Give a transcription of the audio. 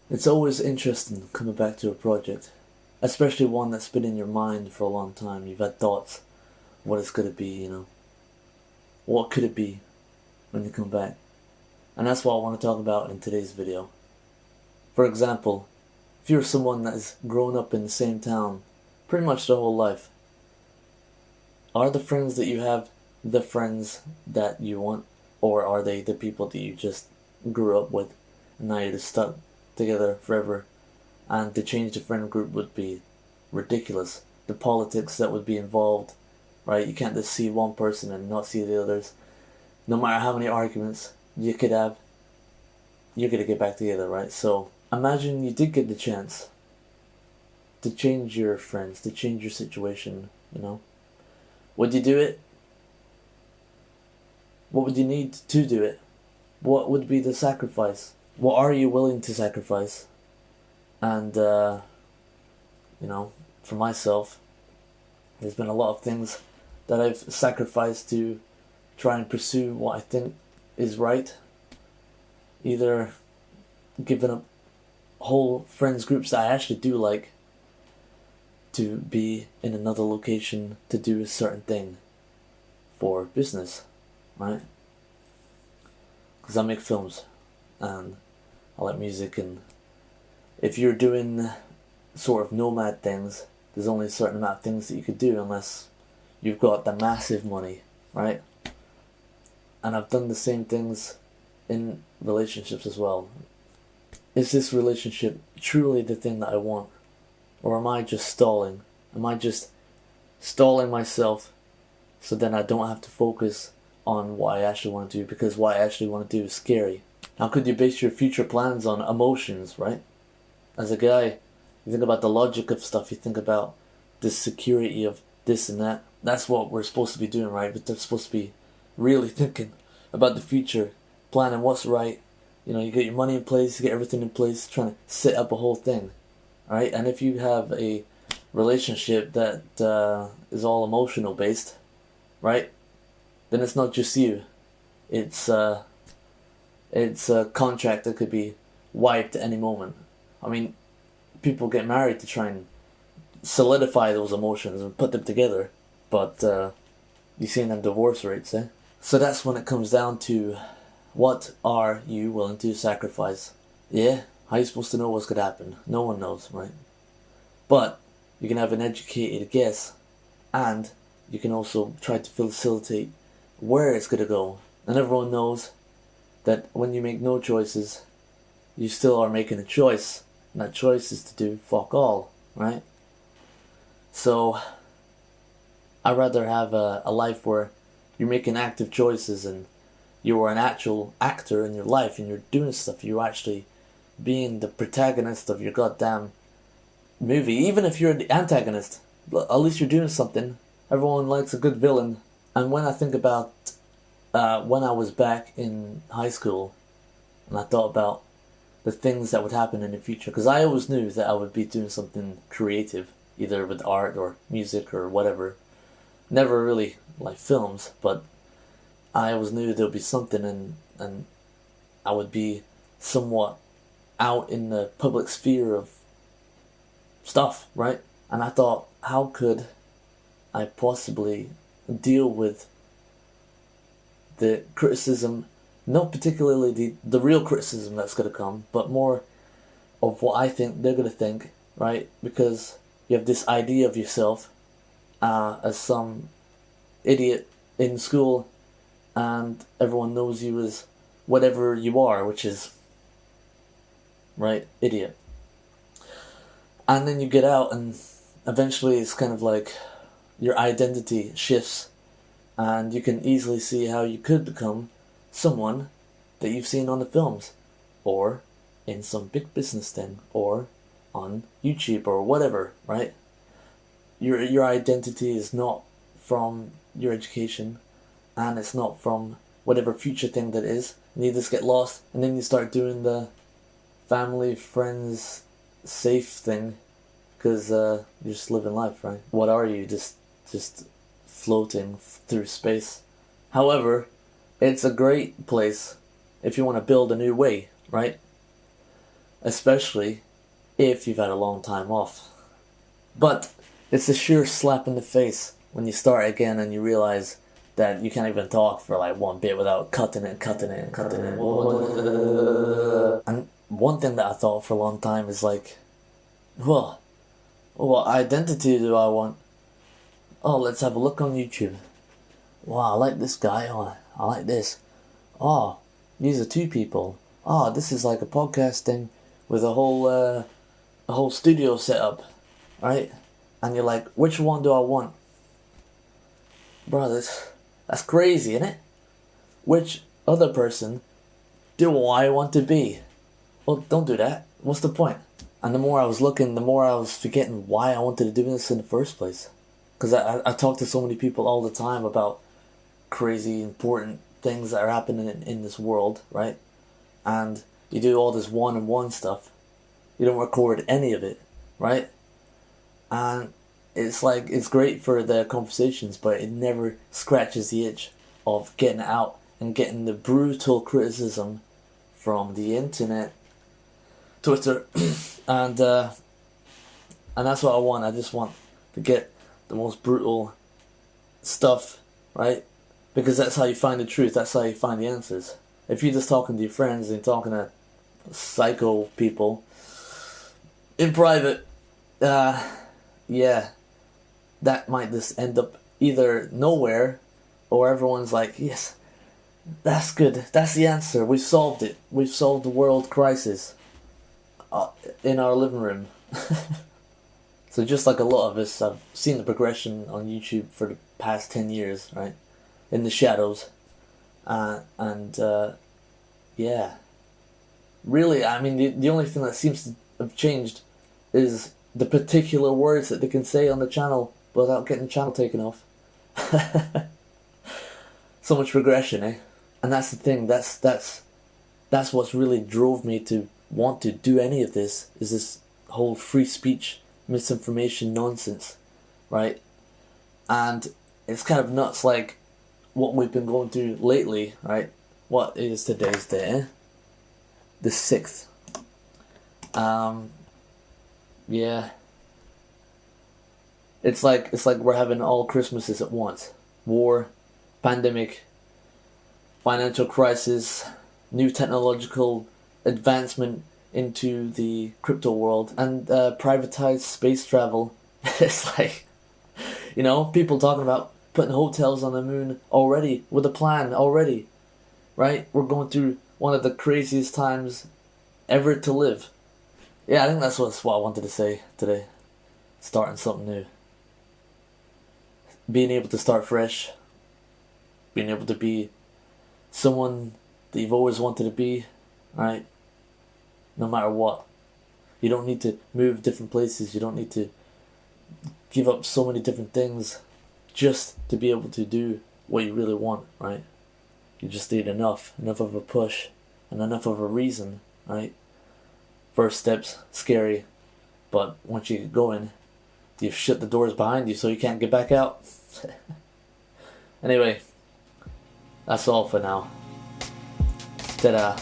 It's always interesting coming back to a project, especially one that's been in your mind for a long time. You've had thoughts, what it's gonna be, what could it be when you come back? And that's what I want to talk about in today's video. For example, if you're someone that has grown up in the same town pretty much their whole life, are the friends that you have the friends that you want, or are they the people that you just grew up with and now you're just stuck together forever? And to change the friend group would be ridiculous. The politics that would be involved, right? You can't just see one person and not see the others. No matter how many arguments you could have, you're gonna get back together, right? So imagine you did get the chance to change your friends, to change your situation, Would you do it? What would you need to do it? What would be the sacrifice? What are you willing to sacrifice? And, for myself, there's been a lot of things that I've sacrificed to try and pursue what I think is right. Either giving up whole friends groups that I actually do like to be in another location to do a certain thing for business, right? Because I make films and I like music, and if you're doing sort of nomad things, there's only a certain amount of things that you could do unless you've got the massive money, right? And I've done the same things in relationships as well. Is this relationship truly the thing that I want? Or am I just stalling? Am I just stalling myself so then I don't have to focus on what I actually want to do, because what I actually want to do is scary? How could you base your future plans on emotions, right? As a guy, you think about the logic of stuff, you think about the security of this and that. That's what we're supposed to be doing, right? But they're supposed to be really thinking about the future, planning what's right. You get your money in place, you get everything in place, trying to set up a whole thing, right? And if you have a relationship that is all emotional based, right? Then it's not just you. It's a contract that could be wiped at any moment. I mean, people get married to try and solidify those emotions and put them together, but you've seen them divorce rates, eh? So that's when it comes down to, what are you willing to sacrifice? Yeah, how are you supposed to know what's going to happen? No one knows, right? But you can have an educated guess, and you can also try to facilitate where it's going to go. And everyone knows that when you make no choices, you still are making a choice. And that choice is to do fuck all, right? So I'd rather have a life where you're making active choices and you are an actual actor in your life and you're doing stuff. You're actually being the protagonist of your goddamn movie. Even if you're the antagonist, at least you're doing something. Everyone likes a good villain. And when I think about when I was back in high school and I thought about the things that would happen in the future, because I always knew that I would be doing something creative, either with art or music or whatever. Never really like films, but I always knew there would be something, and I would be somewhat out in the public sphere of stuff, right? And I thought, how could I possibly deal with the criticism, not particularly the real criticism that's going to come, but more of what I think they're going to think, right? Because you have this idea of yourself as some idiot in school, and everyone knows you as whatever you are, which is, right, idiot. And then you get out, and eventually it's kind of like your identity shifts, and you can easily see how you could become someone that you've seen on the films, or in some big business thing, or on YouTube or whatever, right? Your identity is not from your education, and it's not from whatever future thing that is. And you just get lost, and then you start doing the family, friends, safe thing, because you're just living life, right? What are you? Just floating through space. However, it's a great place if you want to build a new way, right? Especially if you've had a long time off. But it's a sheer slap in the face when you start again and you realize that you can't even talk for like one bit without cutting it. And one thing that I thought for a long time is like, well, what identity do I want? Oh, let's have a look on YouTube. Wow, I like this guy. Oh, I like this. Oh, these are two people. Oh, this is like a podcast thing with a whole studio setup, right? And you're like, which one do I want? Bro, that's crazy, isn't it? Which other person do I want to be? Well, don't do that. What's the point? And the more I was looking, the more I was forgetting why I wanted to do this in the first place. Because I talk to so many people all the time about crazy important things that are happening in this world, right? And you do all this one-on-one stuff. You don't record any of it, right? And it's like, it's great for the conversations, but it never scratches the itch of getting out and getting the brutal criticism from the internet, Twitter, and that's what I want. I just want to get the most brutal stuff, right? Because that's how you find the truth. That's how you find the answers. If you're just talking to your friends and talking to psycho people in private, yeah, that might just end up either nowhere, or everyone's like, yes, that's good. That's the answer. We've solved it. We've solved the world crisis in our living room. So just like a lot of us, I've seen the progression on YouTube for the past 10 years, right? In the shadows. Yeah. Really, I mean, the only thing that seems to have changed is the particular words that they can say on the channel without getting the channel taken off. So much progression, eh? And that's the thing, that's what's really drove me to want to do any of this, is this whole free speech, misinformation nonsense, right? And it's kind of nuts, like what we've been going through lately, right? What is today's day, eh? The 6th. Yeah. It's like we're having all Christmases at once. War, pandemic, financial crisis, new technological advancement into the crypto world, and privatized space travel. It's like, you know, people talking about putting hotels on the moon already, with a plan already, right? We're going through one of the craziest times ever to live. Yeah, I think that's what I wanted to say today. Starting something new. Being able to start fresh. Being able to be someone that you've always wanted to be, right? No matter what. You don't need to move different places. You don't need to give up so many different things just to be able to do what you really want, right? You just need enough of a push, and enough of a reason, right? First steps, scary, but once you get going, you've shut the doors behind you so you can't get back out. Anyway, that's all for now. Ta-da.